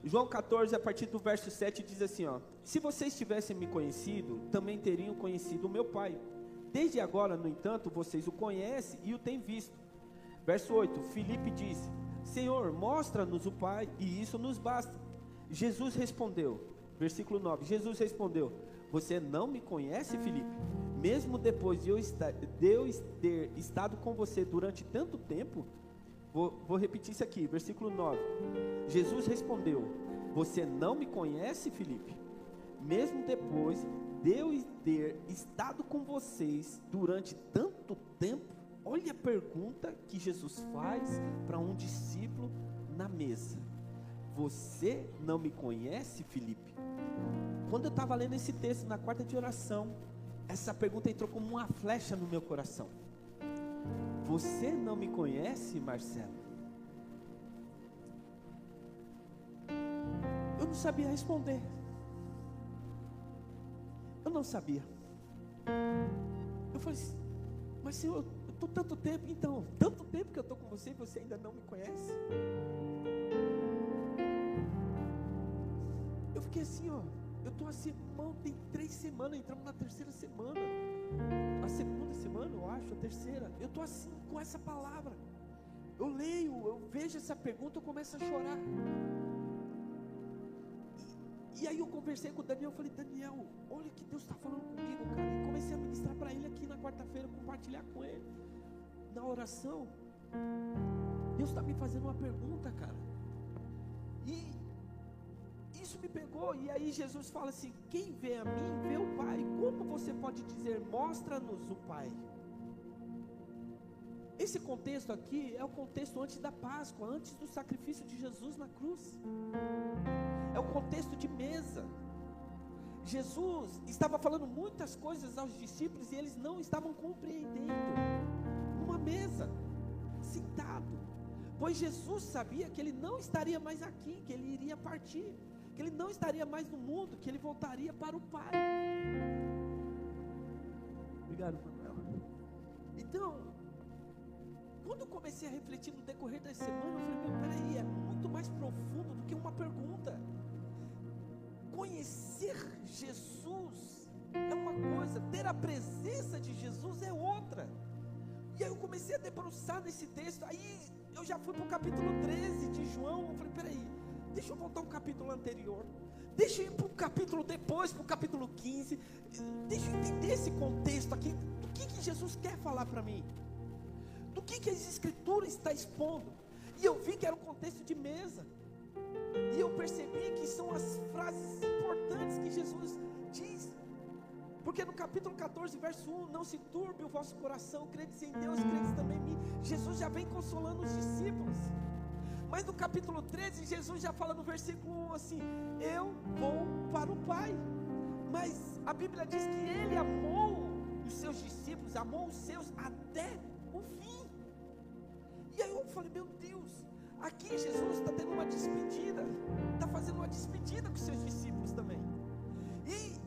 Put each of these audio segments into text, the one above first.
João 14, a partir do verso 7, diz assim, ó: se vocês tivessem me conhecido, também teriam conhecido o meu Pai. Desde agora, no entanto, vocês o conhecem e o têm visto. Verso 8, Filipe disse: Senhor, mostra-nos o Pai, e isso nos basta. Jesus respondeu, versículo 9, Jesus respondeu: você não me conhece, Filipe? Mesmo depois de eu ter estado com você durante tanto tempo? Vou repetir isso aqui, versículo 9. Jesus respondeu: você não me conhece, Filipe? Mesmo depois de eu ter estado com vocês durante tanto tempo? Olha a pergunta que Jesus faz para um discípulo na mesa: você não me conhece, Filipe? Quando eu estava lendo esse texto na quarta de oração, essa pergunta entrou como uma flecha no meu coração. Você não me conhece, Marcelo? Eu não sabia responder. Eu não sabia. Eu falei assim: mas Senhor, eu estou tanto tempo, então, tanto tempo que eu estou com você e você ainda não me conhece? Eu fiquei assim, ó. Eu estou assim, irmão, tem 3 semanas, entramos na 3ª semana. A 2ª semana, eu acho, a 3ª. Eu estou assim, com essa palavra. Eu leio, eu vejo essa pergunta, eu começo a chorar. E aí eu conversei com o Daniel, eu falei: Daniel, olha que Deus está falando comigo, cara. E comecei a ministrar para ele aqui na quarta-feira, compartilhar com ele. Na oração, Deus está me fazendo uma pergunta, cara. E isso me pegou. E aí Jesus fala assim: quem vê a mim, vê o Pai. Como você pode dizer, mostra-nos o Pai? Esse contexto aqui é o contexto antes da Páscoa, antes do sacrifício de Jesus na cruz. É o contexto de mesa. Jesus estava falando muitas coisas aos discípulos e eles não estavam compreendendo. Numa mesa, sentado. Pois Jesus sabia que ele não estaria mais aqui, que ele iria partir, que ele não estaria mais no mundo, que ele voltaria para o Pai. Obrigado, Manuel. Então, quando eu comecei a refletir no decorrer da semana, eu falei: meu, peraí, é muito mais profundo do que uma pergunta. Conhecer Jesus é uma coisa, ter a presença de Jesus é outra. E aí eu comecei a debruçar nesse texto. Aí eu já fui para o capítulo 13 de João. Eu falei: peraí, deixa eu voltar um capítulo anterior, deixa eu ir para o capítulo depois, para o capítulo 15. Deixa eu entender esse contexto aqui. Do que Jesus quer falar para mim? Do que as escrituras está expondo? E eu vi que era um contexto de mesa. E eu percebi que são as frases importantes que Jesus diz. Porque no capítulo 14, verso 1, não se turbe o vosso coração, credes em Deus, credes também em mim. Jesus já vem consolando os discípulos. Mas no capítulo 13, Jesus já fala no versículo 1 assim: eu vou para o Pai. Mas a Bíblia diz que Ele amou os seus discípulos, amou os seus até o fim. E aí eu falei: meu Deus, aqui Jesus está tendo uma despedida, está fazendo uma despedida com os seus discípulos também. E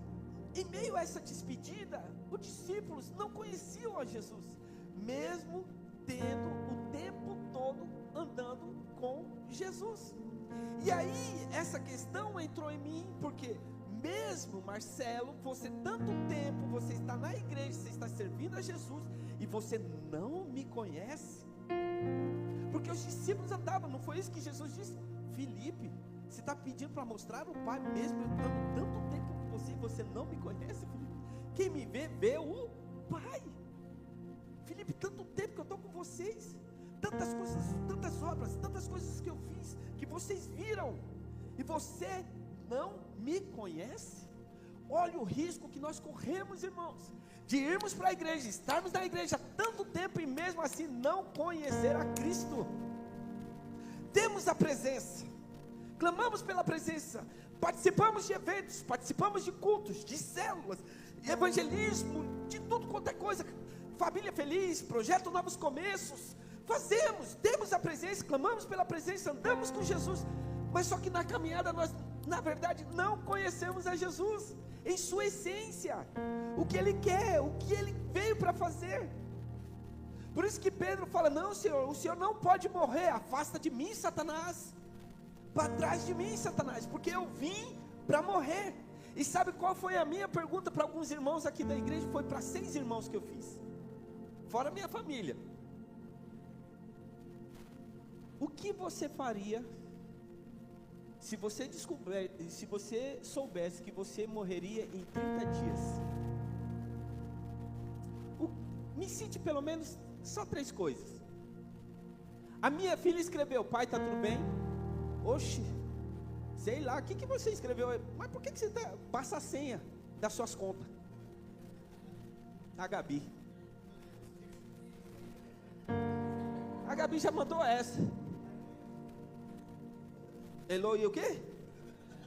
em meio a essa despedida, os discípulos não conheciam a Jesus, mesmo tendo o tempo todo andando com Jesus. E aí essa questão entrou em mim, porque mesmo, Marcelo, você tanto tempo, você está na igreja, você está servindo a Jesus, e você não me conhece? Porque os discípulos andavam, não foi isso que Jesus disse? Filipe, você está pedindo para mostrar o Pai, mesmo eu estando tanto tempo com você, e você não me conhece, Filipe? Quem me vê, vê o Pai. Filipe, tanto tempo que eu estou com vocês, tantas coisas, tantas obras, tantas coisas que eu fiz, que vocês viram, e você não me conhece? Olha o risco que nós corremos, irmãos, de irmos para a igreja, estarmos na igreja há tanto tempo e mesmo assim não conhecer a Cristo. Temos a presença, clamamos pela presença, participamos de eventos, participamos de cultos, de células, evangelismo, de tudo quanto é coisa, família feliz, projeto Novos Começos, fazemos, temos a presença, clamamos pela presença, andamos com Jesus, mas só que na caminhada nós, na verdade, não conhecemos a Jesus em sua essência, o que Ele quer, o que Ele veio para fazer. Por isso que Pedro fala: não, Senhor, o Senhor não pode morrer, afasta de mim, Satanás. para trás de mim, Satanás, porque eu vim para morrer. E sabe qual foi a minha pergunta para alguns irmãos aqui da igreja? Foi para 6 irmãos que eu fiz, fora a minha família. O que você faria se você soubesse que você morreria em 30 dias? Me cite pelo menos só 3 coisas. A minha filha escreveu: pai, tá tudo bem? Oxe, sei lá, o que você escreveu? Mas por que você passa a senha das suas contas? A Gabi já mandou essa. Elô e o quê?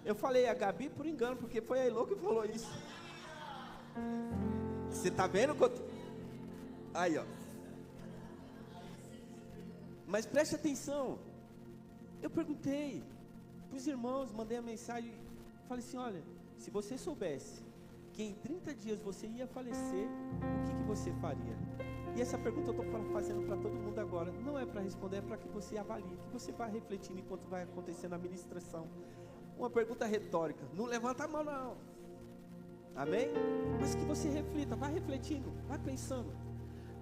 Eu falei a Gabi por engano, porque foi a Elô que falou isso. Você tá vendo? Aí, ó. Mas preste atenção. Eu perguntei para os irmãos, mandei a mensagem, falei assim: olha, se você soubesse que em 30 dias você ia falecer, o que você faria? E essa pergunta eu estou fazendo para todo mundo agora. Não é para responder, é para que você avalie, que você vá refletindo enquanto vai acontecendo a ministração. Uma pergunta retórica, não levanta a mão não. Amém? Mas que você reflita, vai refletindo, vai pensando.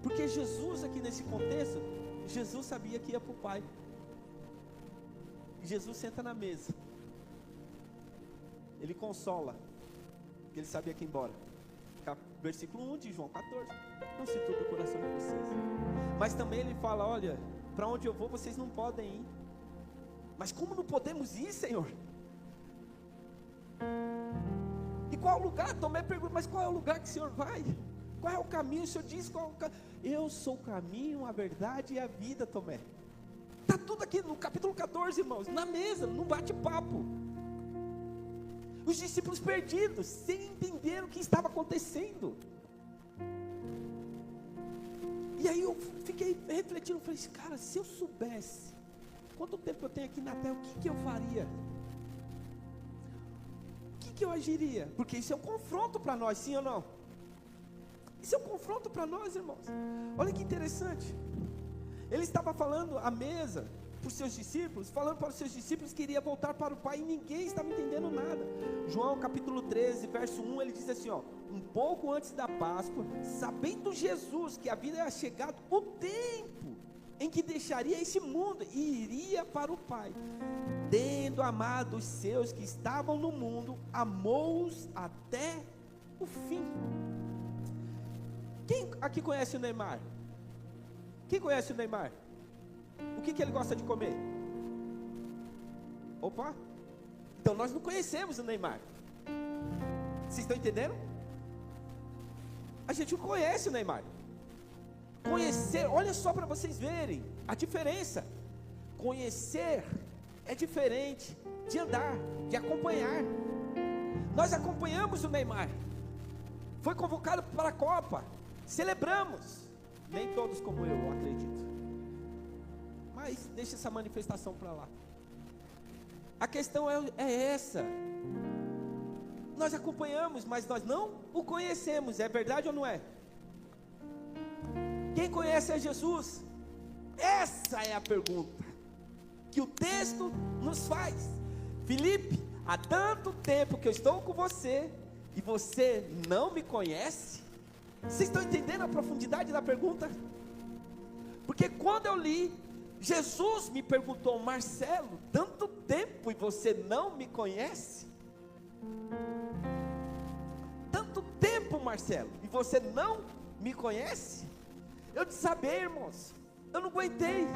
Porque Jesus aqui nesse contexto, Jesus sabia que ia para o Pai. Jesus senta na mesa, Ele consola, porque Ele sabia que ia embora. Versículo 1 de João 14: não se turbe o coração de vocês. Mas também Ele fala: olha, para onde eu vou vocês não podem ir. Mas como não podemos ir, Senhor? E qual é o lugar? Tomé pergunta: mas qual é o lugar que o Senhor vai? Qual é o caminho? O Senhor diz qual é o caminho. Eu sou o caminho, a verdade e a vida, Tomé. Está tudo aqui no capítulo 14, irmãos, na mesa, num bate-papo. Os discípulos perdidos, sem entender o que estava acontecendo. E aí eu fiquei refletindo, falei: cara, se eu soubesse quanto tempo eu tenho aqui na terra, o que eu faria? O que eu agiria? Porque isso é um confronto para nós, sim ou não? Isso é um confronto para nós, irmãos. Olha que interessante. Ele estava falando à mesa para os seus discípulos, falando para os seus discípulos que iria voltar para o Pai, e ninguém estava entendendo nada. João capítulo 13, verso 1, ele diz assim, ó: um pouco antes da Páscoa, sabendo Jesus que havia chegado o tempo em que deixaria esse mundo e iria para o Pai, tendo amado os seus que estavam no mundo, amou-os até o fim. Quem aqui conhece o Neymar? Quem conhece o Neymar? O que ele gosta de comer? Opa! Então nós não conhecemos o Neymar. Vocês estão entendendo? A gente não conhece o Neymar. Conhecer, olha só para vocês verem a diferença. Conhecer é diferente de andar, de acompanhar. Nós acompanhamos o Neymar. Foi convocado para a Copa. Celebramos. Nem todos como eu acredito. Mas deixa essa manifestação para lá. A questão é essa. Nós acompanhamos, mas nós não o conhecemos. É verdade ou não é? Quem conhece a Jesus? Essa é a pergunta que o texto nos faz. Filipe, há tanto tempo que eu estou com você e você não me conhece? Vocês estão entendendo a profundidade da pergunta? Porque quando eu li, Jesus me perguntou: Marcelo, tanto tempo e você não me conhece? Tanto tempo, Marcelo, e você não me conhece? Eu desabei, irmãos, eu não aguentei.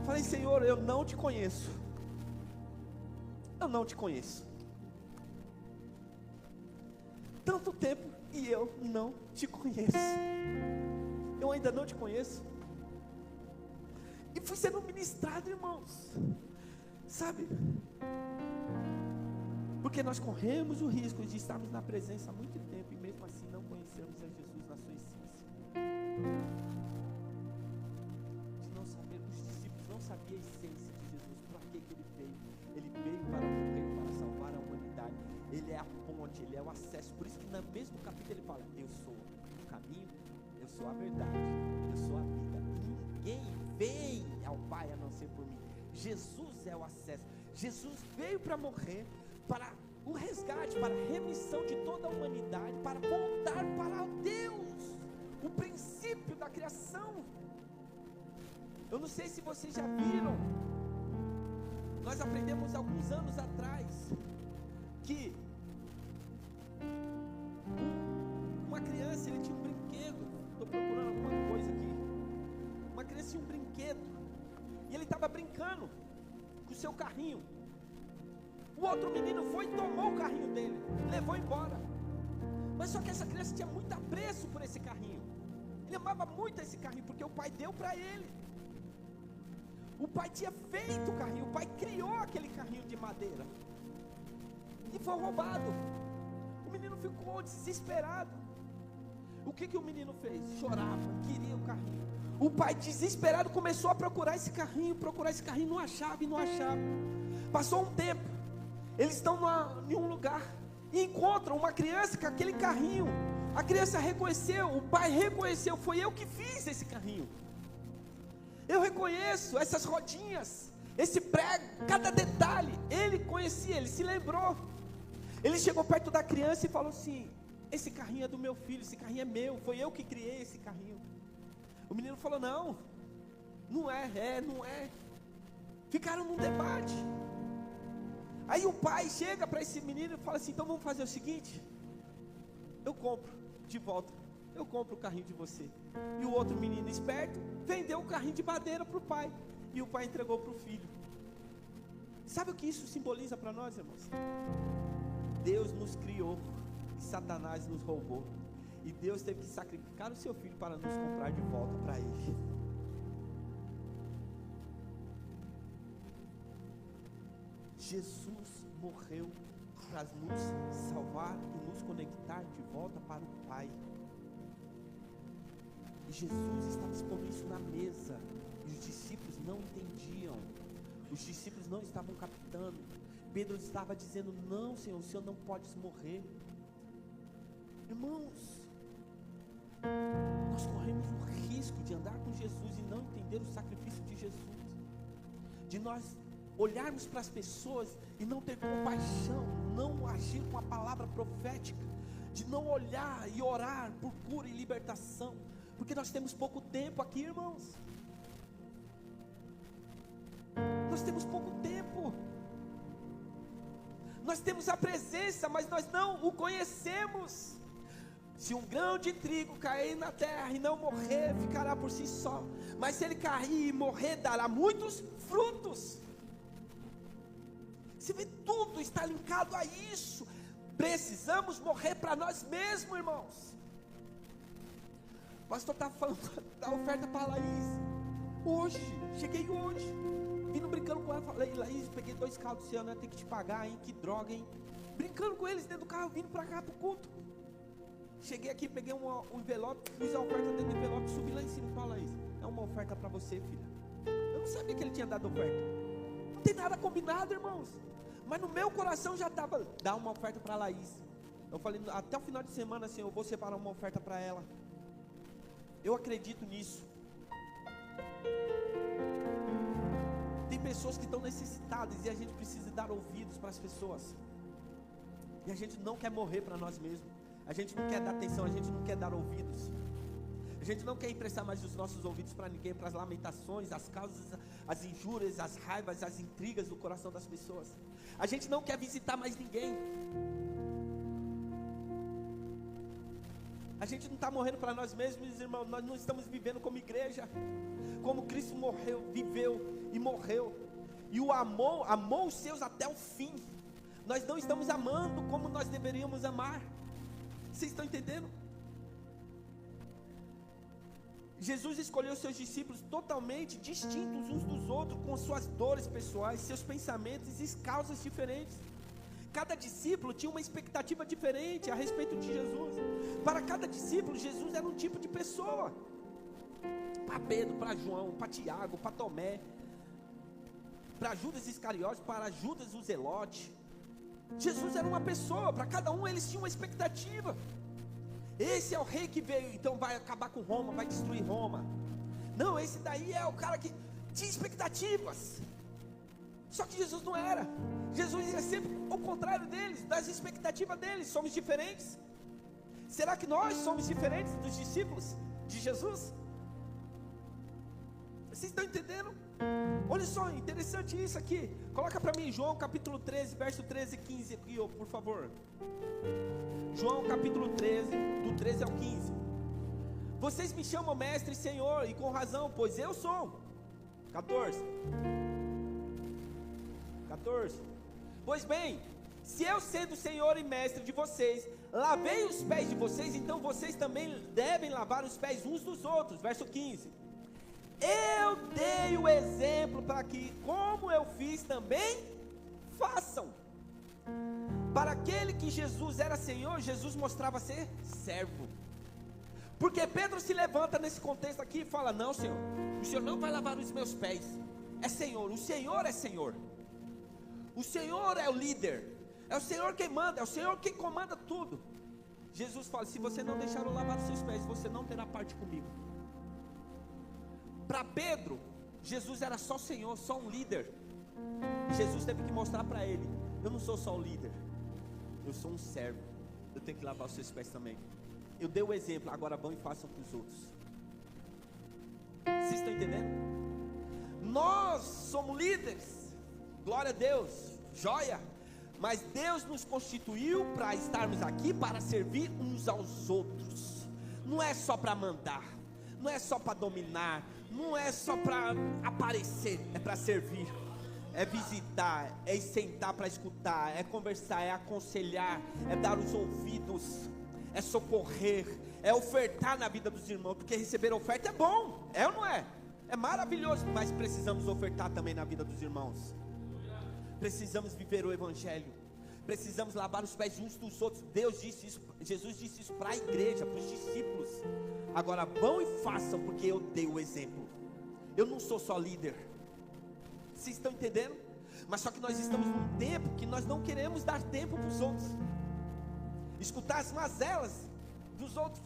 Falei: Senhor, eu não te conheço. Eu não te conheço. Tanto tempo e eu não te conheço. Eu ainda não te conheço. E fui sendo ministrado, irmãos, sabe? Porque nós corremos o risco de estarmos na presença há muito tempo e mesmo assim não conhecermos a Jesus na sua essência. De não saber, os discípulos não sabiam a essência de Jesus, para que ele veio. Ele veio para morrer, para salvar a humanidade. Ele é a ponte, ele é o acesso. Por isso que no mesmo capítulo ele fala: eu sou o caminho, eu sou a verdade, eu sou a vida. Ninguém vem ao Pai a não ser por mim. Jesus é o acesso. Jesus veio para morrer, para o resgate, para a remissão de toda a humanidade, para voltar para Deus, o princípio da criação. Eu não sei se vocês já viram, nós aprendemos alguns anos atrás, que uma criança, ele tinha um brinquedo, estou procurando alguma coisa aqui, uma criança tinha um brinquedo, e ele estava brincando com o seu carrinho. O outro menino foi e tomou o carrinho dele, levou embora. Mas só que essa criança tinha muito apreço por esse carrinho. Ele amava muito esse carrinho, porque o pai deu para ele. O pai tinha feito o carrinho, o pai criou aquele carrinho de madeira. E foi roubado. O menino ficou desesperado. O que o menino fez? Chorava, queria o carrinho. O pai, desesperado, começou a procurar esse carrinho, não achava e não achava. Passou um tempo, eles estão em um lugar e encontram uma criança com aquele carrinho. A criança reconheceu, o pai reconheceu: foi eu que fiz esse carrinho. Eu reconheço essas rodinhas, esse prego, cada detalhe. Ele conhecia, ele se lembrou. Ele chegou perto da criança e falou assim: esse carrinho é do meu filho, esse carrinho é meu, foi eu que criei esse carrinho. O menino falou: não, não é, não é. Ficaram num debate. Aí o pai chega para esse menino e fala assim: então vamos fazer o seguinte, eu compro de volta, eu compro o carrinho de você. E o outro menino esperto vendeu o carrinho de madeira para o pai, e o pai entregou para o filho. Sabe o que isso simboliza para nós, irmãos? Deus nos criou e Satanás nos roubou, e Deus teve que sacrificar o seu filho para nos comprar de volta para ele. Jesus morreu para nos salvar e nos conectar de volta para o Pai. E Jesus estava expondo isso na mesa, e os discípulos não entendiam, os discípulos não estavam captando. Pedro estava dizendo: não, Senhor, o Senhor não pode morrer. Irmãos, nós corremos o risco de andar com Jesus e não entender o sacrifício de Jesus, de nós olharmos para as pessoas e não ter compaixão, não agir com a palavra profética, de não olhar e orar por cura e libertação, porque nós temos pouco tempo aqui, irmãos. Nós temos pouco tempo. Nós temos a presença, mas nós não o conhecemos. Se um grão de trigo cair na terra e não morrer, ficará por si só, mas se ele cair e morrer, dará muitos frutos. Você vê, tudo está linkado a isso. Precisamos morrer para nós mesmos, irmãos. O pastor está falando da oferta para a Laís. Hoje, cheguei hoje, vindo brincando com ela, falei: Laís, peguei 2 carros do Ciano, tem que te pagar, hein, que droga, hein. Brincando com eles dentro do carro, vindo para cá para o culto. Cheguei aqui, peguei um envelope, fiz a oferta dentro do envelope, subi lá em cima e falei: Laís, é uma oferta para você, filha. Eu não sabia que ele tinha dado oferta. Não tem nada combinado, irmãos. Mas no meu coração já estava: dá uma oferta para a Laís. Eu falei: até o final de semana, assim, eu vou separar uma oferta para ela. Eu acredito nisso. Tem pessoas que estão necessitadas e a gente precisa dar ouvidos para as pessoas. E a gente não quer morrer para nós mesmos. A gente não quer dar atenção, a gente não quer dar ouvidos. A gente não quer emprestar mais os nossos ouvidos para ninguém, para as lamentações, as causas, as injúrias, as raivas, as intrigas do coração das pessoas. A gente não quer visitar mais ninguém. A gente não está morrendo para nós mesmos, irmãos. Nós não estamos vivendo como igreja, como Cristo morreu, viveu e morreu, e o amou os seus até o fim. Nós não estamos amando como nós deveríamos amar. Vocês estão entendendo? Jesus escolheu seus discípulos totalmente distintos uns dos outros, com suas dores pessoais, seus pensamentos e causas diferentes. Cada discípulo tinha uma expectativa diferente a respeito de Jesus. Para cada discípulo, Jesus era um tipo de pessoa. Para Pedro, para João, para Tiago, para Tomé, para Judas Iscariotes, para Judas o Zelote. Jesus era uma pessoa, para cada um eles tinham uma expectativa. Esse é o rei que veio, então vai acabar com Roma, vai destruir Roma. Não, esse daí é o cara que tinha expectativas. Só que Jesus não era. Jesus ia sempre ao contrário deles, das expectativas deles. Somos diferentes. Será que nós somos diferentes dos discípulos de Jesus? Vocês estão entendendo? Olha só, interessante isso aqui. Coloca para mim João capítulo 13, verso 13 e 15 aqui, por favor. João capítulo 13, do 13 ao 15. Vocês me chamam mestre e senhor, e com razão, pois eu sou. 14. Pois bem, se eu sendo senhor e mestre de vocês, lavei os pés de vocês, então vocês também devem lavar os pés uns dos outros. Verso 15. Eu dei o exemplo para que, como eu fiz, também façam. Para aquele que Jesus era Senhor, Jesus mostrava ser servo. Porque Pedro se levanta nesse contexto aqui e fala: não, Senhor, o Senhor não vai lavar os meus pés. É Senhor, o Senhor é Senhor. O Senhor é o líder. É o Senhor quem manda, é o Senhor quem comanda tudo. Jesus fala: se você não deixar eu lavar os seus pés, você não terá parte comigo. Para Pedro, Jesus era só Senhor, só um líder. Jesus teve que mostrar para ele: eu não sou só o líder, eu sou um servo. Eu tenho que lavar os seus pés também. Eu dei o exemplo, agora vão e façam para os outros. Vocês estão entendendo? Nós somos líderes, glória a Deus, joia. Mas Deus nos constituiu para estarmos aqui, para servir uns aos outros. Não é só para mandar, não é só para dominar, não é só para aparecer, é para servir. É visitar, é sentar para escutar, é conversar, é aconselhar, é dar os ouvidos, é socorrer, é ofertar na vida dos irmãos. Porque receber oferta é bom, é ou não é? É maravilhoso, mas precisamos ofertar também na vida dos irmãos. Precisamos viver o evangelho, precisamos lavar os pés uns dos outros. Deus disse isso, Jesus disse isso para a igreja, para os discípulos. Agora vão e façam, porque eu dei o exemplo. Eu não sou só líder. Vocês estão entendendo? Mas só que nós estamos num tempo que nós não queremos dar tempo para os outros, escutar as mazelas dos outros.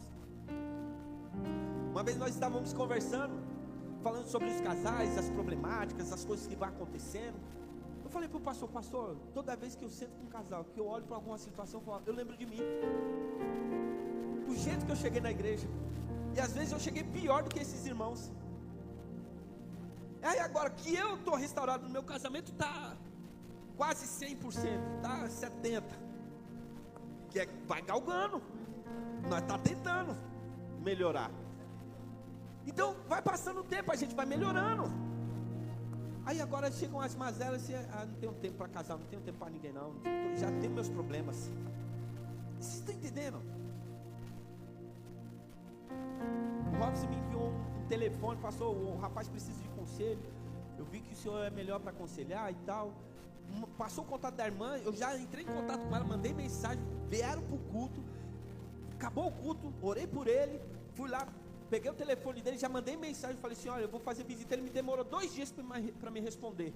Uma vez nós estávamos conversando, falando sobre os casais, as problemáticas, as coisas que vão acontecendo. Eu falei para o pastor, toda vez que eu sento com um casal, que eu olho para alguma situação, eu lembro de mim, o jeito que eu cheguei na igreja. E às vezes eu cheguei pior do que esses irmãos. Aí agora que eu estou restaurado, no meu casamento está quase 100%, está 70%. Que é, vai galgando. Nós está tentando melhorar. Então vai passando o tempo, a gente vai melhorando. Aí agora chegam as mazelas e não tenho tempo para casar, não tenho tempo para ninguém não. Já tenho meus problemas. Vocês estão entendendo? O Robson me enviou um telefone, passou: o rapaz precisa de conselho. Eu vi que o senhor é melhor para aconselhar e tal. Passou o contato da irmã, eu já entrei em contato com ela, mandei mensagem, vieram para o culto. Acabou o culto, orei por ele, fui lá, peguei o telefone dele, já mandei mensagem, falei assim: olha, eu vou fazer visita. Ele me demorou 2 dias para me responder.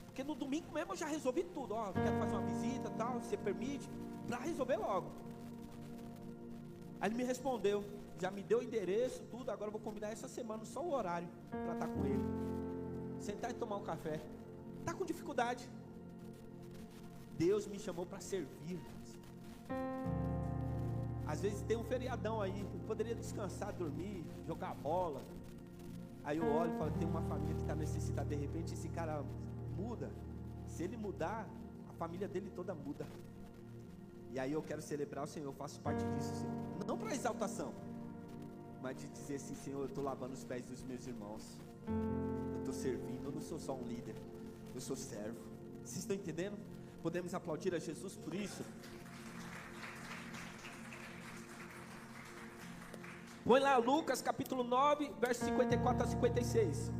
Porque no domingo mesmo eu já resolvi tudo. Ó, quero fazer uma visita e tal, você permite? Para resolver logo. Aí ele me respondeu, já me deu o endereço, tudo. Agora eu vou combinar essa semana só o horário para estar com ele, sentar e tomar um café. Está com dificuldade. Deus me chamou para servir. Às vezes tem um feriadão aí, eu poderia descansar, dormir, jogar bola. Aí eu olho e falo: tem uma família que está necessitada. De repente esse cara muda. Se ele mudar, a família dele toda muda. E aí eu quero celebrar o Senhor, eu faço parte disso, Senhor. Não para exaltação, mas de dizer assim: Senhor, eu estou lavando os pés dos meus irmãos, eu estou servindo, eu não sou só um líder, eu sou servo. Vocês estão entendendo? Podemos aplaudir a Jesus por isso? Põe lá Lucas capítulo 9, versos 54 a 56.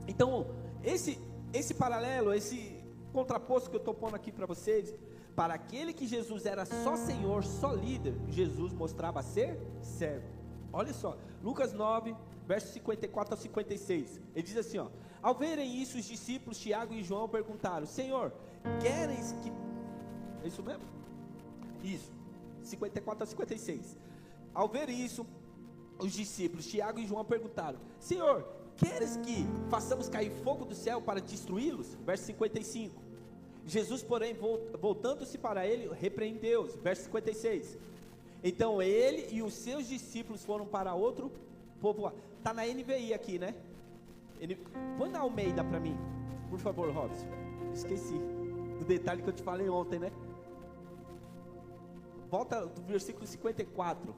Então, esse paralelo, esse contraposto que eu estou pondo aqui para vocês, para aquele que Jesus era só Senhor, só líder, Jesus mostrava ser servo. Olha só, Lucas 9, versos 54 a 56. Ele diz assim, ó: ao verem isso, os discípulos Tiago e João perguntaram: Senhor, queres que... É isso mesmo? Isso, 54 a 56. Ao ver isso, os discípulos Tiago e João perguntaram: Senhor, queres que façamos cair fogo do céu para destruí-los? Verso 55. Jesus, porém, voltando-se para ele, repreendeu-os. Verso 56. Então ele e os seus discípulos foram para outro povoado. Está na NVI aqui, né? Põe na Almeida para mim, por favor, Robson. Esqueci do detalhe que eu te falei ontem, né? Volta do versículo 54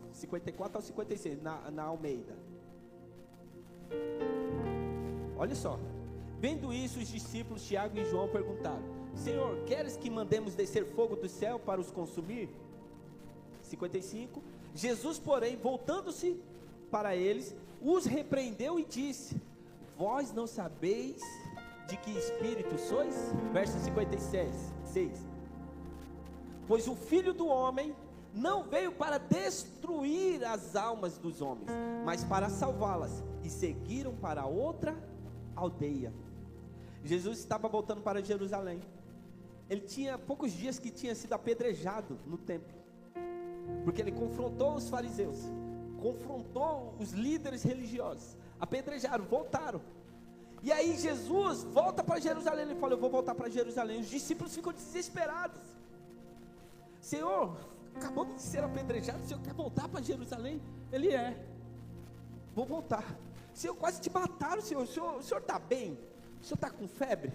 ao 56, na Almeida. Olha só. Vendo isso, os discípulos Tiago e João perguntaram: Senhor, queres que mandemos descer fogo do céu para os consumir? 55. Jesus, porém, voltando-se para eles, os repreendeu e disse: Vós não sabeis de que espírito sois? Verso 56. Pois o Filho do Homem não veio para destruir as almas dos homens, mas para salvá-las. E seguiram para outra aldeia. Jesus estava voltando para Jerusalém. Ele tinha poucos dias que tinha sido apedrejado no templo, porque ele confrontou os fariseus, confrontou os líderes religiosos, apedrejaram, voltaram. E aí Jesus volta para Jerusalém. Ele fala: eu vou voltar para Jerusalém. Os discípulos ficam desesperados. Senhor, acabamos de ser apedrejados, o Senhor quer voltar para Jerusalém? Ele vou voltar. Senhor, quase te mataram, Senhor. O senhor está bem? O senhor está com febre?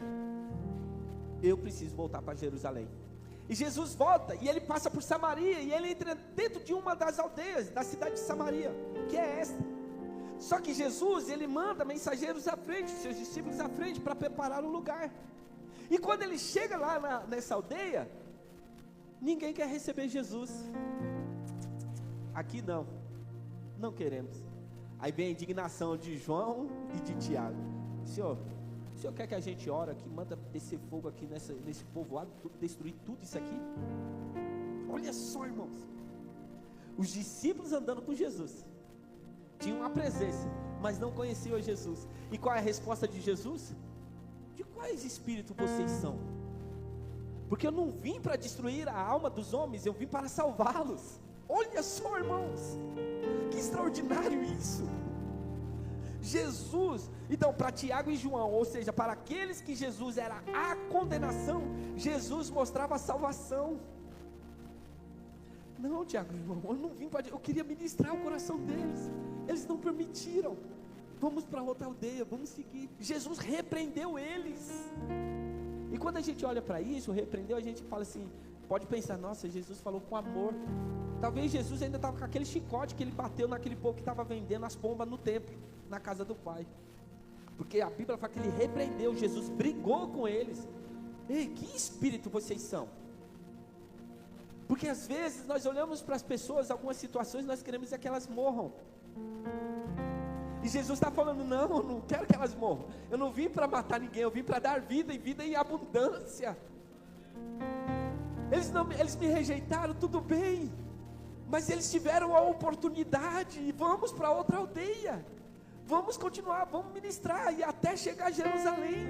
Eu preciso voltar para Jerusalém. E Jesus volta, e ele passa por Samaria, e ele entra dentro de uma das aldeias da cidade de Samaria, que é esta. Só que Jesus, ele manda mensageiros à frente, seus discípulos à frente, para preparar o lugar. E quando ele chega lá nessa aldeia, ninguém quer receber Jesus. Aqui não queremos. Aí vem a indignação de João e de Tiago: Senhor, o Senhor quer que a gente ore aqui, manda descer fogo aqui nesse povoado, destruir tudo isso aqui? Olha só, irmãos, os discípulos andando com Jesus, tinham a presença, mas não conheciam Jesus. E qual é a resposta de Jesus? De quais espíritos vocês são? Porque eu não vim para destruir a alma dos homens, eu vim para salvá-los. Olha só, irmãos, que extraordinário isso. Jesus, então, para Tiago e João, ou seja, para aqueles que Jesus era a condenação, Jesus mostrava a salvação. Não, Tiago e João, eu não vim para, eu queria ministrar o coração deles. Eles não permitiram. Vamos para outra aldeia, vamos seguir. Jesus repreendeu eles. E quando a gente olha para isso, repreendeu, a gente fala assim, pode pensar: nossa, Jesus falou com amor. Talvez Jesus ainda estava com aquele chicote que ele bateu naquele povo que estava vendendo as pombas no templo, na casa do Pai. Porque a Bíblia fala que ele repreendeu, Jesus brigou com eles. Ei, que espírito vocês são? Porque às vezes nós olhamos para as pessoas, algumas situações, nós queremos que elas morram. E Jesus está falando: não, eu não quero que elas morram. Eu não vim para matar ninguém, eu vim para dar vida, e vida em abundância. Eles me rejeitaram, tudo bem, mas eles tiveram a oportunidade, e vamos para outra aldeia, vamos continuar, vamos ministrar, e até chegar a Jerusalém.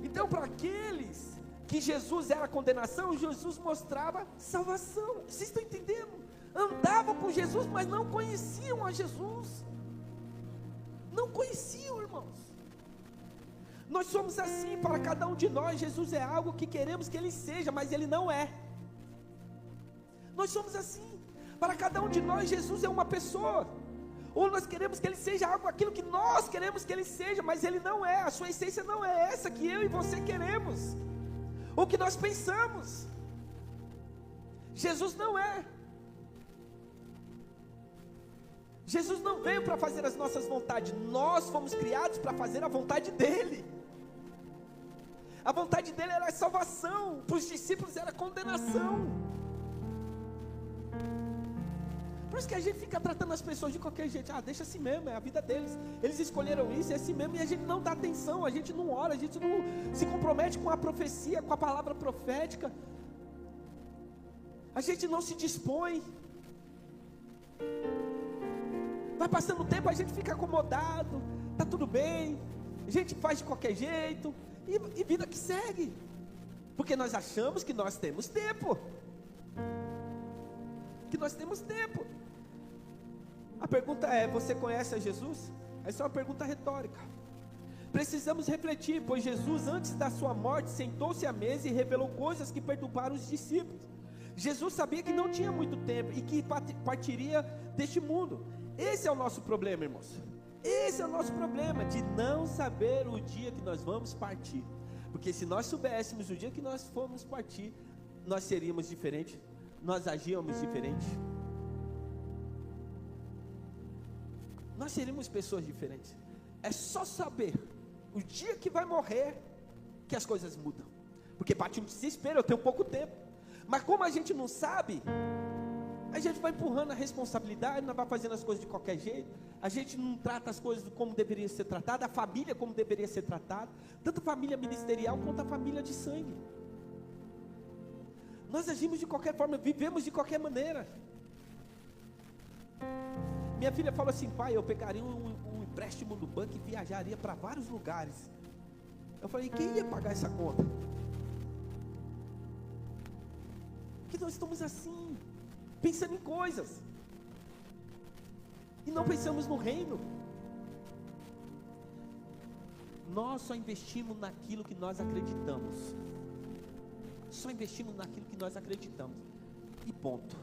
Então, para aqueles que Jesus era condenação, Jesus mostrava salvação. Vocês estão entendendo? Andavam com Jesus, mas não conheciam a Jesus. Não conheciam, irmãos. Nós somos assim, para cada um de nós, Jesus é algo que queremos que Ele seja, mas Ele não é. Nós somos assim, para cada um de nós, Jesus é uma pessoa. Ou nós queremos que Ele seja aquilo que nós queremos que Ele seja, mas Ele não é, a sua essência não é essa que eu e você queremos, ou que nós pensamos. Jesus não é. Jesus não veio para fazer as nossas vontades, nós fomos criados para fazer a vontade dEle. A vontade dEle era a salvação, para os discípulos era condenação. Por isso que a gente fica tratando as pessoas de qualquer jeito. Deixa assim mesmo, é a vida deles, eles escolheram isso, é assim mesmo. E a gente não dá atenção, a gente não ora, a gente não se compromete com a profecia, com a palavra profética. A gente não se dispõe. Vai passando o tempo, a gente fica acomodado, está tudo bem, a gente faz de qualquer jeito, e vida que segue, porque nós achamos que nós temos tempo, A pergunta é: você conhece a Jesus? Essa é uma pergunta retórica. Precisamos refletir, pois Jesus, antes da sua morte, sentou-se à mesa e revelou coisas que perturbaram os discípulos. Jesus sabia que não tinha muito tempo e que partiria deste mundo. Esse é o nosso problema, irmãos. Esse é o nosso problema, de não saber o dia que nós vamos partir. Porque se nós soubéssemos o dia que nós formos partir, nós seríamos diferentes, nós agíamos diferente. Nós seríamos pessoas diferentes. É só saber o dia que vai morrer que as coisas mudam. Porque bate um desespero, eu tenho pouco tempo. Mas como a gente não sabe, a gente vai empurrando a responsabilidade, não vai fazendo as coisas de qualquer jeito. A gente não trata as coisas como deveria ser tratada, a família como deveria ser tratada, tanto a família ministerial quanto a família de sangue. Nós agimos de qualquer forma, vivemos de qualquer maneira. Minha filha falou assim: pai, eu pegaria um empréstimo no banco e viajaria para vários lugares. Eu falei: quem ia pagar essa conta? Porque nós estamos assim, pensando em coisas, e não pensamos no reino. Nós só investimos naquilo que nós acreditamos. Só investimos naquilo que nós acreditamos. E ponto.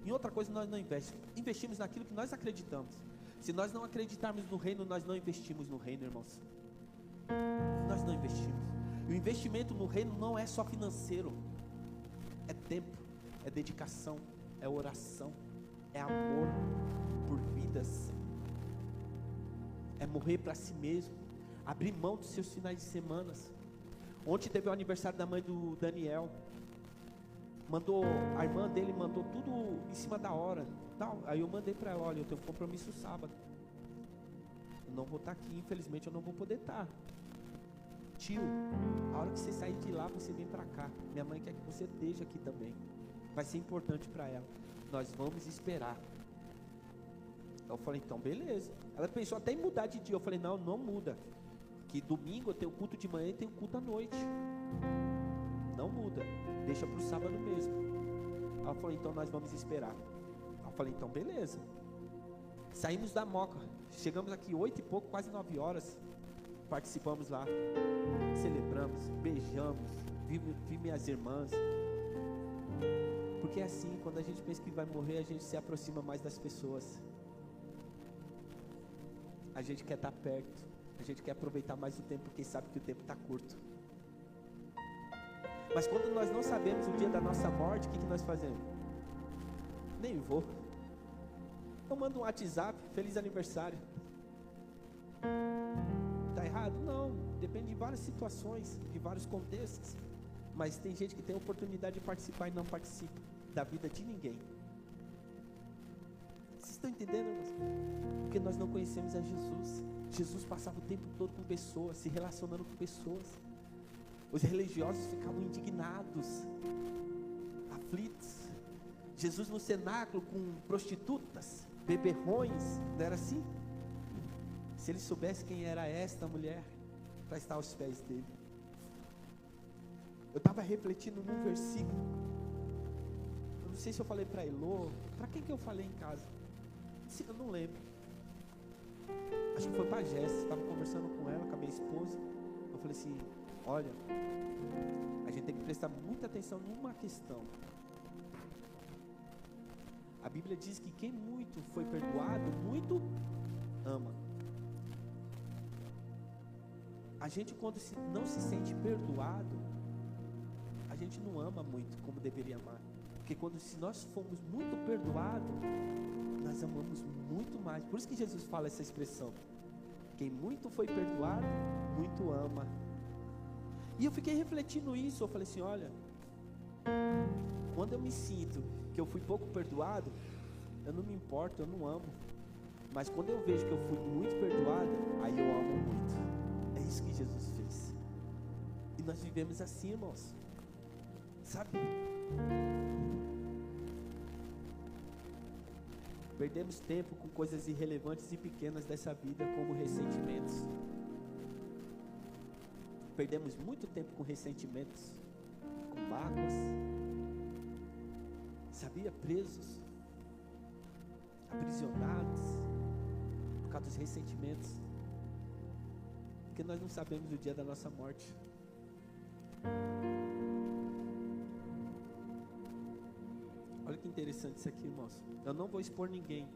Em outra coisa nós não investimos. Investimos naquilo que nós acreditamos. Se nós não acreditarmos no reino, nós não investimos no reino, irmãos. Nós não investimos. O investimento no reino não é só financeiro. É tempo, é dedicação, é oração, é amor por vidas, é morrer para si mesmo, abrir mão dos seus finais de semana. Ontem teve o aniversário da mãe do Daniel. A irmã dele mandou tudo em cima da hora. Aí eu mandei para ela: olha, eu tenho um compromisso sábado, eu não vou estar aqui, infelizmente eu não vou poder estar. Tio, a hora que você sair de lá, você vem para cá. Minha mãe quer que você esteja aqui também. Vai ser importante para ela. Nós vamos esperar. Eu falei: então beleza. Ela pensou até em mudar de dia. Eu falei: não, não muda. Que domingo eu tenho culto de manhã e tenho culto à noite. Não muda. Deixa para o sábado mesmo. Ela falou: então nós vamos esperar. Eu falei: então beleza. Saímos da Moca. Chegamos aqui 8 e pouco, quase 9 horas. Participamos lá, celebramos, beijamos, vi minhas irmãs. Porque é assim, quando a gente pensa que vai morrer, a gente se aproxima mais das pessoas. A gente quer estar perto, a gente quer aproveitar mais o tempo, porque sabe que o tempo está curto. Mas quando nós não sabemos o dia da nossa morte, o que nós fazemos? Nem vou. Eu mando um WhatsApp: feliz aniversário. Está errado? Não, depende de várias situações, de vários contextos. Mas tem gente que tem a oportunidade de participar e não participa da vida de ninguém. Vocês estão entendendo, irmãos? Porque nós não conhecemos a Jesus. Jesus passava o tempo todo com pessoas, se relacionando com pessoas. Os religiosos ficavam indignados, aflitos. Jesus no cenáculo com prostitutas, beberrões, não era assim? Se ele soubesse quem era esta mulher para estar aos pés dele. Eu estava refletindo num versículo. Eu não sei se eu falei para Elô. Para quem que eu falei em casa? Eu não lembro. Acho que foi para a Jéssica. Estava conversando com ela, com a minha esposa. Eu falei assim: olha, a gente tem que prestar muita atenção numa questão. A Bíblia diz que quem muito foi perdoado, muito ama. A gente, quando não se sente perdoado, a gente não ama muito como deveria amar. Porque se nós formos muito perdoados, nós amamos muito mais. Por isso que Jesus fala essa expressão: quem muito foi perdoado, muito ama. E eu fiquei refletindo isso. Eu falei assim: olha, quando eu me sinto que eu fui pouco perdoado, eu não me importo, eu não amo. Mas quando eu vejo que eu fui muito perdoado, aí eu amo muito. É isso que Jesus fez. E nós vivemos assim, irmãos. Sabe? Perdemos tempo com coisas irrelevantes e pequenas dessa vida, como ressentimentos. Perdemos muito tempo com ressentimentos, com mágoas. Sabia? Presos, aprisionados, por causa dos ressentimentos. porque nós não sabemos o dia da nossa morte. Olha que interessante isso aqui, irmãos. Eu não vou expor ninguém.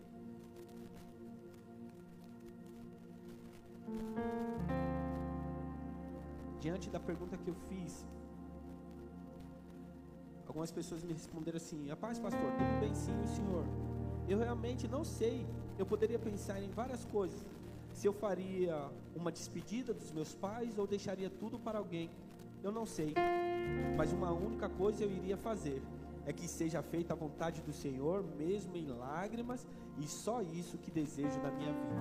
Diante da pergunta que eu fiz, algumas pessoas me responderam assim: a paz, pastor, tudo bem sim, o senhor? Eu realmente não sei. Eu poderia pensar em várias coisas. Se eu faria uma despedida dos meus pais ou deixaria tudo para alguém, eu não sei. Mas uma única coisa eu iria fazer: é que seja feita a vontade do Senhor, mesmo em lágrimas, e só isso que desejo na minha vida.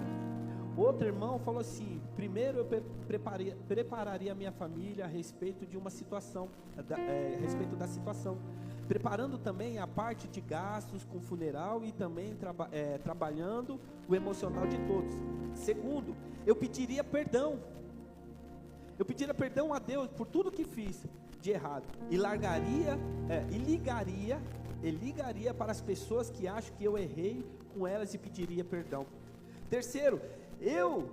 Outro irmão falou assim: primeiro eu prepararia a minha família a respeito de uma situação, a respeito da situação, preparando também a parte de gastos com funeral e também trabalhando o emocional de todos. Segundo, eu pediria perdão. Eu pediria perdão a Deus por tudo que fiz de errado e ligaria para as pessoas que acham que eu errei com elas e pediria perdão. Terceiro, eu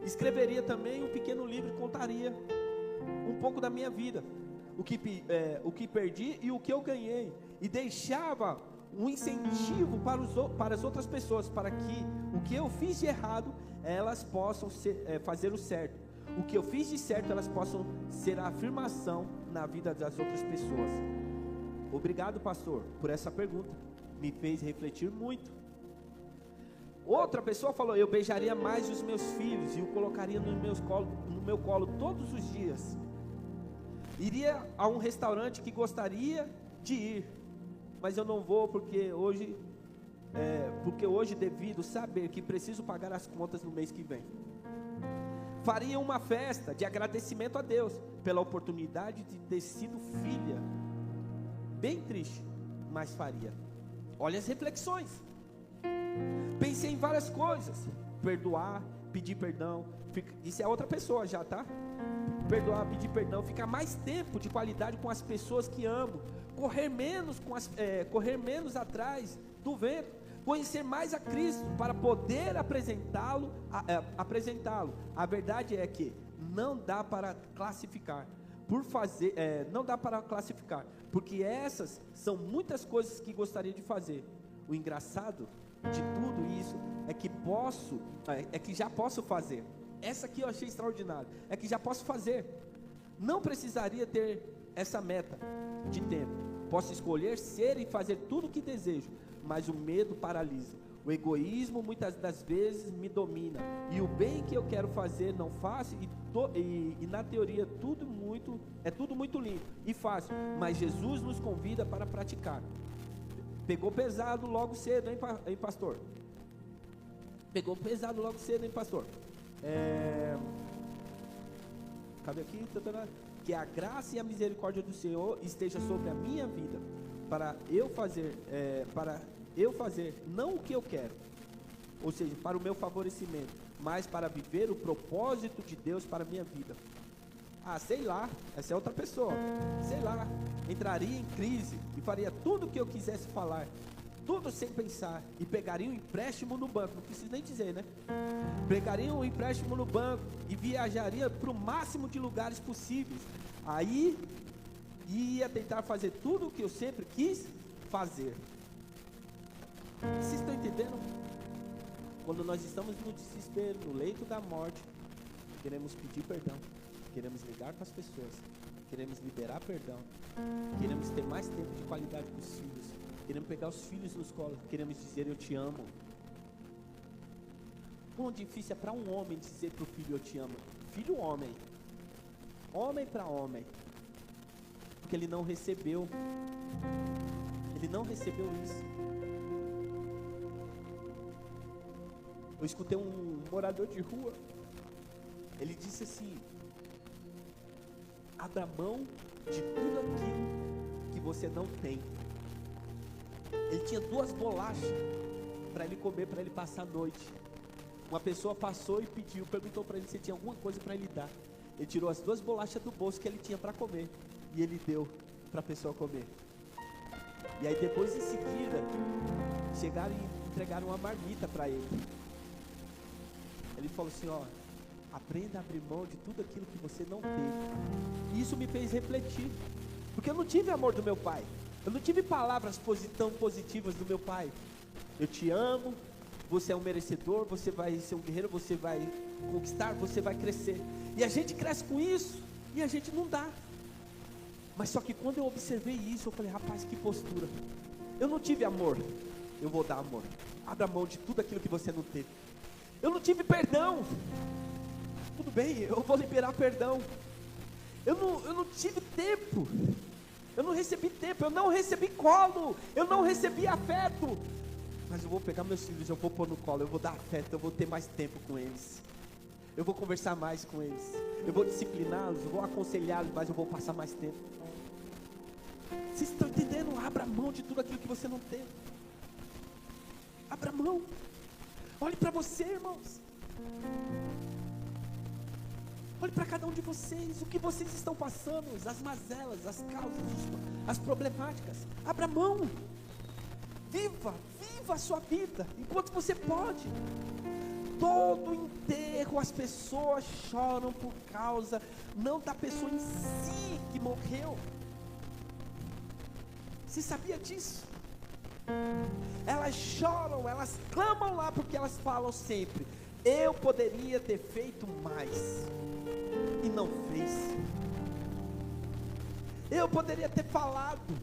escreveria também um pequeno livro e contaria um pouco da minha vida, o que perdi e o que eu ganhei, e deixava um incentivo para as outras pessoas, para que o que eu fiz de errado elas possam fazer o certo, o que eu fiz de certo elas possam ser a afirmação na vida das outras pessoas. Obrigado, pastor, por essa pergunta, me fez refletir muito. Outra pessoa falou: eu beijaria mais os meus filhos e o colocaria no meu colo todos os dias. Iria a um restaurante que gostaria de ir, mas eu não vou porque hoje devido saber que preciso pagar as contas no mês que vem. Faria uma festa de agradecimento a Deus pela oportunidade de ter sido filha. Bem triste, mas faria. Olha as reflexões. Pensei em várias coisas: perdoar, pedir perdão. Isso é outra pessoa já, tá? Perdoar, pedir perdão, ficar mais tempo de qualidade com as pessoas que amo, correr menos atrás do vento, conhecer mais a Cristo para poder apresentá-lo. A verdade é que não dá para classificar. Não dá para classificar, porque essas são muitas coisas que gostaria de fazer. O engraçado de tudo isso é que já posso fazer. Essa aqui eu achei extraordinário, é que já posso fazer. Não precisaria ter essa meta de tempo. Posso escolher ser e fazer tudo o que desejo, mas o medo paralisa. O egoísmo muitas das vezes me domina, e o bem que eu quero fazer não faço, e na teoria tudo muito lindo e fácil, mas Jesus nos convida para praticar. Pegou pesado logo cedo, hein, pastor? Pegou pesado logo cedo, hein, pastor? Cadê aqui? Que a graça e a misericórdia do Senhor esteja sobre a minha vida, para eu fazer não o que eu quero, ou seja, para o meu favorecimento, mas para viver o propósito de Deus para a minha vida. Sei lá, essa é outra pessoa, sei lá, entraria em crise e faria tudo o que eu quisesse falar, tudo sem pensar, e pegaria um empréstimo no banco, não preciso nem dizer, né? Pegaria um empréstimo no banco e viajaria para o máximo de lugares possíveis, aí ia tentar fazer tudo o que eu sempre quis fazer. Vocês estão entendendo? Quando nós estamos no desespero, no leito da morte, queremos pedir perdão, queremos ligar para as pessoas, queremos liberar perdão, queremos ter mais tempo de qualidade com os filhos, queremos pegar os filhos nos colos, queremos dizer eu te amo. Quão difícil é para um homem dizer para o filho eu te amo. Filho homem para homem, porque ele não recebeu isso. Eu escutei um morador de rua, ele disse assim: abra mão de tudo aquilo que você não tem. Ele tinha 2 bolachas para ele comer, para ele passar a noite. Uma pessoa passou e perguntou para ele se tinha alguma coisa para ele dar. Ele tirou as 2 bolachas do bolso que ele tinha para comer, e ele deu para a pessoa comer. E aí depois, em seguida, chegaram e entregaram uma marmita para ele. Ele falou assim: Aprenda a abrir mão de tudo aquilo que você não teve. E isso me fez refletir, porque eu não tive amor do meu pai, eu não tive palavras tão positivas do meu pai. Eu te amo, você é um merecedor, você vai ser um guerreiro, você vai conquistar, você vai crescer. E a gente cresce com isso, e a gente não dá. Mas só que quando eu observei isso, eu falei, rapaz, que postura. Eu não tive amor, eu vou dar amor. Abra mão de tudo aquilo que você não teve. Eu não tive perdão, tudo bem, eu vou liberar perdão. Eu não tive tempo, eu não recebi tempo, eu não recebi colo, eu não recebi afeto. Mas eu vou pegar meus filhos, eu vou pôr no colo, eu vou dar afeto, eu vou ter mais tempo com eles. Eu vou conversar mais com eles, eu vou discipliná-los, eu vou aconselhá-los, mas eu vou passar mais tempo. Vocês estão entendendo? Abra mão de tudo aquilo que você não tem. Abra mão. Olhe para você, irmãos. Olhe para cada um de vocês, o que vocês estão passando, as mazelas, as causas, as problemáticas. Abra mão. Viva a sua vida enquanto você pode. Todo enterro as pessoas choram por causa não da pessoa em si que morreu. Você sabia disso? Elas choram, elas clamam lá porque elas falam sempre: eu poderia ter feito mais e não fez. Eu poderia ter falado,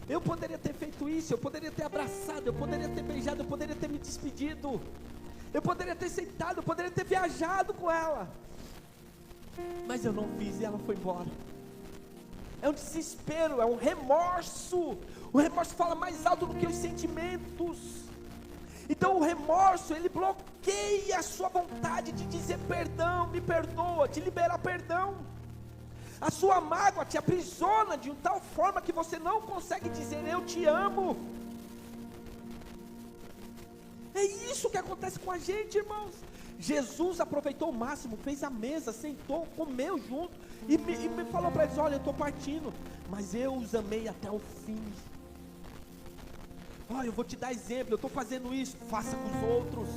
eu poderia ter feito isso, eu poderia ter abraçado, eu poderia ter beijado, eu poderia ter me despedido, eu poderia ter sentado, eu poderia ter viajado com ela, mas eu não fiz e ela foi embora. É um desespero, é um remorso. O remorso fala mais alto do que os sentimentos. Então o remorso, ele bloqueia a sua vontade de dizer perdão, me perdoa, de liberar perdão. A sua mágoa te aprisiona de tal forma que você não consegue dizer eu te amo. É isso que acontece com a gente, irmãos. Jesus aproveitou o máximo, fez a mesa, sentou, comeu junto e me falou para eles: olha, eu estou partindo, mas eu os amei até o fim. Olha, eu vou te dar exemplo, eu estou fazendo isso, faça com os outros.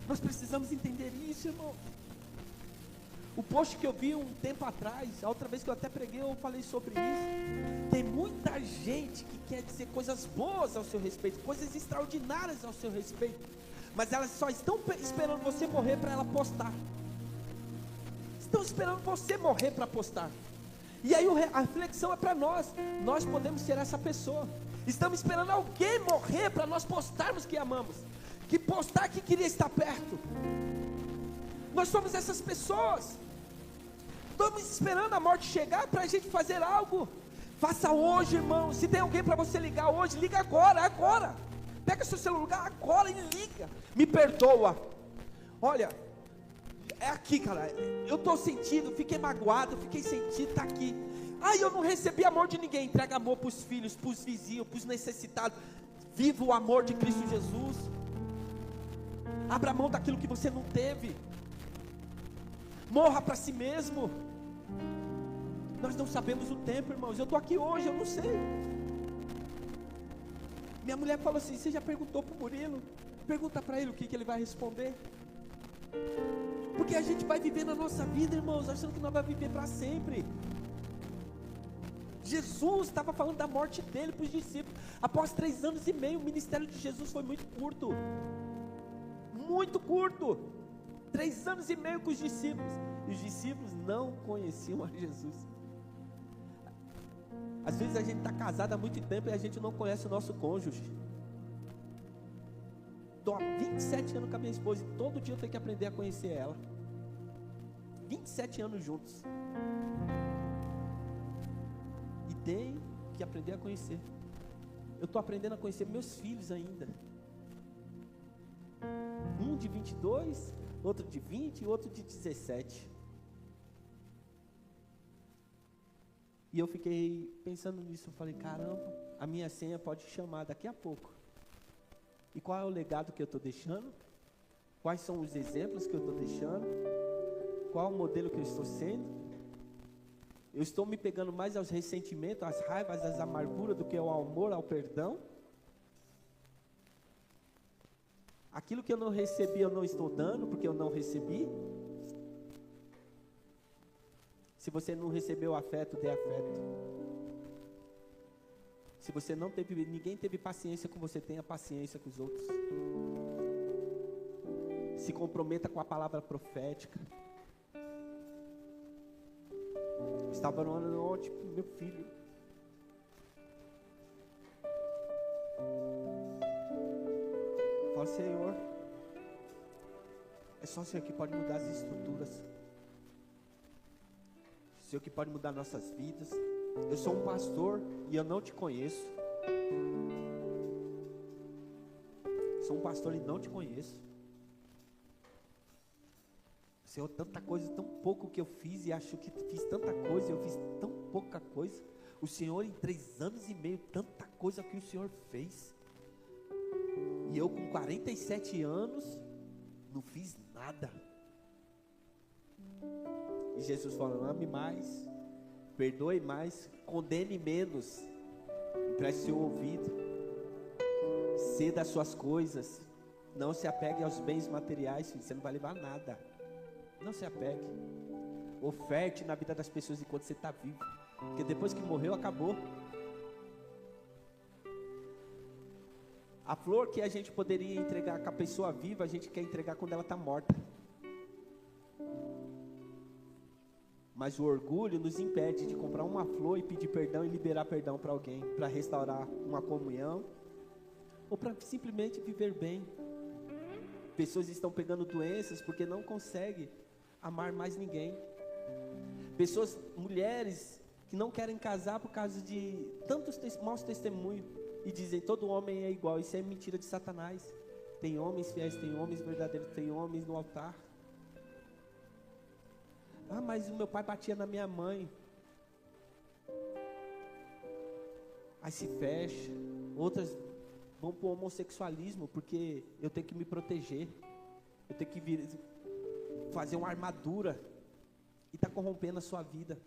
Nós precisamos entender isso, irmão. O post que eu vi um tempo atrás, a outra vez que eu até preguei, eu falei sobre isso. Tem muita gente que quer dizer coisas boas ao seu respeito, coisas extraordinárias ao seu respeito, mas elas só estão esperando você morrer para ela postar. Estão esperando você morrer para postar. E aí a reflexão é para nós. Nós podemos ser essa pessoa. Estamos esperando alguém morrer para nós postarmos que amamos, que postar que queria estar perto. Nós somos essas pessoas. Estamos esperando a morte chegar para a gente fazer algo. Faça hoje, irmão. Se tem alguém para você ligar hoje, liga agora, agora. Pega seu celular agora e liga. Me perdoa. Olha, é aqui, cara. Eu estou sentindo, fiquei magoado, fiquei sentido, está aqui. Ai, eu não recebi amor de ninguém. Entrega amor para os filhos, para os vizinhos, para os necessitados. Viva o amor de Cristo Jesus. Abra mão daquilo que você não teve. Morra para si mesmo. Nós não sabemos o tempo, irmãos. Eu estou aqui hoje, eu não sei. Minha mulher falou assim: você já perguntou para o Murilo? Pergunta para ele o que ele vai responder. Porque a gente vai viver na nossa vida, irmãos, achando que nós vamos viver para sempre. Jesus estava falando da morte dele para os discípulos. Após 3 anos e meio, o ministério de Jesus foi muito curto. Muito curto. 3 anos e meio com os discípulos. E os discípulos não conheciam a Jesus. Às vezes a gente está casado há muito tempo e a gente não conhece o nosso cônjuge. Estou há 27 anos com a minha esposa e todo dia eu tenho que aprender a conhecer ela. 27 anos juntos. E tenho que aprender a conhecer. Eu estou aprendendo a conhecer meus filhos ainda. Um de 22, outro de 20 e outro de 17. E eu fiquei pensando nisso, eu falei: caramba, a minha senha pode chamar daqui a pouco. E qual é o legado que eu estou deixando? Quais são os exemplos que eu estou deixando? Qual é o modelo que eu estou sendo? Eu estou me pegando mais aos ressentimentos, às raivas, às amarguras do que ao amor, ao perdão? Aquilo que eu não recebi, eu não estou dando, porque eu não recebi. Se você não recebeu afeto, dê afeto. Se você não teve, ninguém teve paciência com você, tenha paciência com os outros. Se comprometa com a palavra profética. Estava orando ontem, meu filho. Fala, Senhor, é só o Senhor que pode mudar as estruturas. O Senhor que pode mudar nossas vidas. Eu sou um pastor e eu não te conheço. Sou um pastor e não te conheço. Senhor, tanta coisa, tão pouco que eu fiz e acho que fiz tanta coisa, eu fiz tão pouca coisa. O Senhor em 3 anos e meio, tanta coisa que o Senhor fez. E eu com 47 anos, não fiz nada. E Jesus falou, ame mais, perdoe mais, condene menos, empreste seu ouvido, ceda as suas coisas, não se apegue aos bens materiais, filho, você não vai levar nada, não se apegue, oferte na vida das pessoas enquanto você está vivo, porque depois que morreu, acabou. A flor que a gente poderia entregar com a pessoa viva, a gente quer entregar quando ela está morta. Mas o orgulho nos impede de comprar uma flor e pedir perdão e liberar perdão para alguém, para restaurar uma comunhão, ou para simplesmente viver bem. Pessoas estão pegando doenças porque não conseguem amar mais ninguém. Pessoas, mulheres, que não querem casar por causa de tantos maus testemunhos, e dizem, todo homem é igual. Isso é mentira de Satanás. Tem homens fiéis, tem homens verdadeiros, tem homens no altar. Ah, mas o meu pai batia na minha mãe. Aí se fecha. Outras vão para o homossexualismo, porque eu tenho que me proteger. Eu tenho que fazer uma armadura. E está corrompendo a sua vida.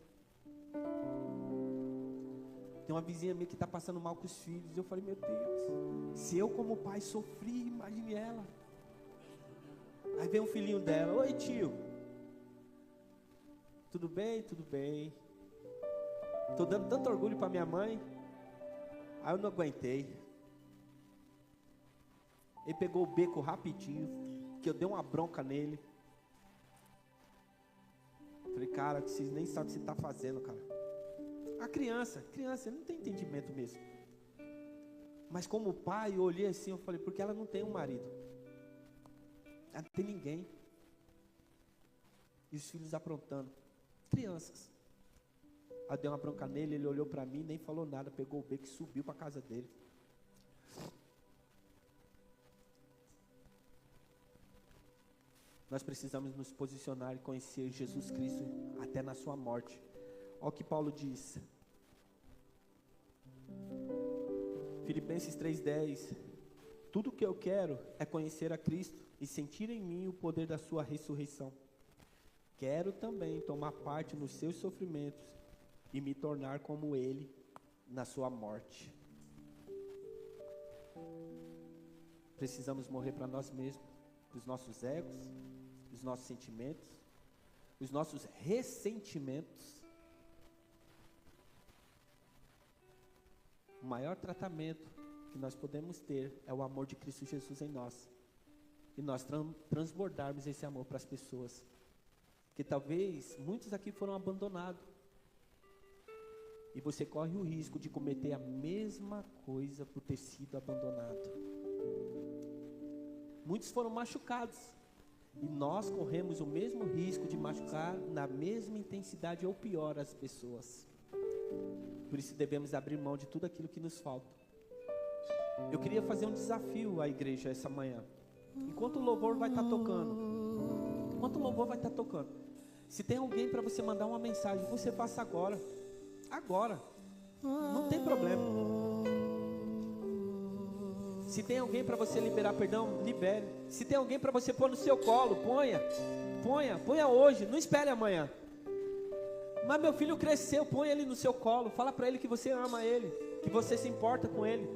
Tem uma vizinha minha que está passando mal com os filhos. Eu falei, meu Deus, se eu como pai sofri, imagine ela. Aí vem um filhinho dela, oi tio. Tudo bem? Tudo bem. Estou dando tanto orgulho para minha mãe. Aí eu não aguentei. Ele pegou o beco rapidinho, que eu dei uma bronca nele. Falei, cara, vocês nem sabem o que você está fazendo, cara. A criança não tem entendimento mesmo. Mas como pai, eu olhei assim, eu falei, porque ela não tem um marido. Ela não tem ninguém. E os filhos aprontando. Crianças. Aí dei uma bronca nele, ele olhou para mim, nem falou nada, pegou o beco e subiu para a casa dele. Nós precisamos nos posicionar e conhecer Jesus Cristo até na sua morte. Olha o que Paulo diz. Filipenses 3:10. Tudo que eu quero é conhecer a Cristo e sentir em mim o poder da sua ressurreição. Quero também tomar parte nos seus sofrimentos e me tornar como Ele na sua morte. Precisamos morrer para nós mesmos, para os nossos egos, os nossos sentimentos, os nossos ressentimentos. O maior tratamento que nós podemos ter é o amor de Cristo Jesus em nós. E nós transbordarmos esse amor para as pessoas. Porque talvez muitos aqui foram abandonados. E você corre o risco de cometer a mesma coisa por ter sido abandonado. Muitos foram machucados. E nós corremos o mesmo risco de machucar na mesma intensidade ou pior as pessoas. Por isso devemos abrir mão de tudo aquilo que nos falta. Eu queria fazer um desafio à igreja essa manhã. Enquanto o louvor vai estar tocando. Se tem alguém para você mandar uma mensagem, você faça agora. Agora. Não tem problema. Se tem alguém para você liberar perdão, libere. Se tem alguém para você pôr no seu colo, ponha hoje, não espere amanhã. Mas meu filho cresceu, põe ele no seu colo, fala para ele que você ama ele, que você se importa com ele.